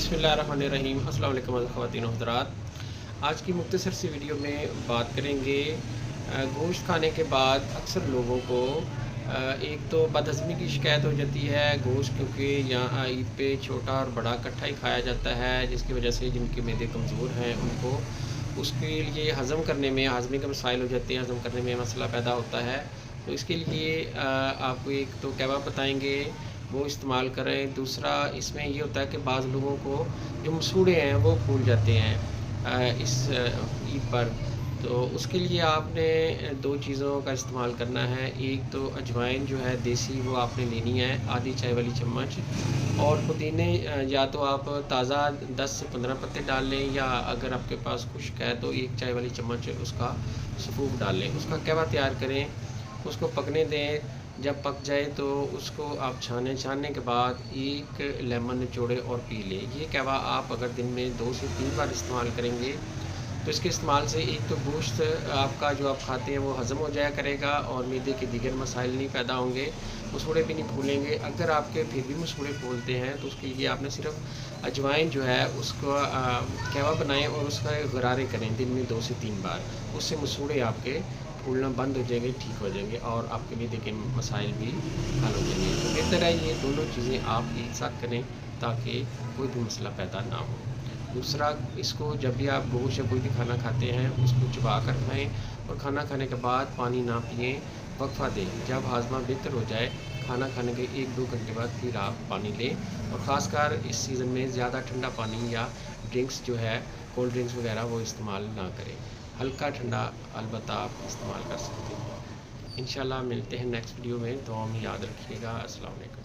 बिस्मिल्लाहिर्रहमानिर्रहीम। अस्सलाम वालेकुम ख़वातीन हज़रात। आज की मुख्तसर सी वीडियो में बात करेंगे गोश्त खाने के बाद अक्सर लोगों को एक तो बदहज़मी की शिकायत हो जाती है गोश्त, क्योंकि यहाँ ईद पे छोटा और बड़ा इकट्ठा ही खाया जाता है, जिसकी वजह से जिनके मैदे कमज़ोर हैं उनको उसके लिए हज़म करने में हाज़मे के मसाइल हो जाते हैं, हज़म करने में मसला पैदा होता है। तो इसके लिए आपको एक तो कबाब बताएँगे, वो इस्तेमाल करें। दूसरा इसमें ये होता है कि बाज़ लोगों को जो मसूड़े हैं वो फूल जाते हैं इस ईद पर। तो उसके लिए आपने दो चीज़ों का इस्तेमाल करना है। एक तो अजवाइन जो है देसी, वो आपने लेनी है आधी चाय वाली चम्मच। और पुदीने या तो आप ताज़ा 10 से 15 पत्ते डाल लें, या अगर आपके पास खुश्क है तो 1 चाय वाली चम्मच उसका सफ़ूफ डाल लें। उसका कहवा तैयार करें, उसको पकने दें। जब पक जाए तो उसको आप छानने के बाद एक लेमन निचोड़े और पी लें। ये कहवा आप अगर दिन में 2 से 3 बार इस्तेमाल करेंगे तो इसके इस्तेमाल से एक तो गोश्त आपका जो आप खाते हैं वो हज़म हो जाया करेगा और मैदे के दीगर मसाइल नहीं पैदा होंगे, मसूड़े भी नहीं फूलेंगे। अगर आपके फिर भी मसूड़े फूलते हैं तो उसके लिए आपने सिर्फ अजवाइन जो है उसको कहवा बनाएं और उसका गरारे करें दिन में 2 से 3 बार। उससे मसूड़े आपके फूलना बंद हो जाएंगे, ठीक हो जाएंगे और आपके मैदे के मसाइल भी हल हो जाएंगे। तो बेहतर है ये दोनों चीज़ें आप एक साथ करें ताकि कोई भी मसला पैदा ना हो। दूसरा, इसको जब भी आप गोश्त या कोई भी खाना खाते हैं उसको चबा कर खाएँ और खाना खाने के बाद पानी ना पिएँ, वक्फ़ा दें। जब हाज़मा बेहतर हो जाए खाना खाने के 1-2 घंटे बाद फिर आप पानी लें। और ख़ासकर इस सीज़न में ज़्यादा ठंडा पानी या ड्रिंक्स जो है कोल्ड ड्रिंक्स वगैरह वो इस्तेमाल ना करें। हल्का ठंडा अलबत्ता आप इस्तेमाल कर सकते हैं। इंशाल्लाह मिलते हैं नेक्स्ट वीडियो में, दुआ में याद रखिएगा। अस्सलाम वालेकुम।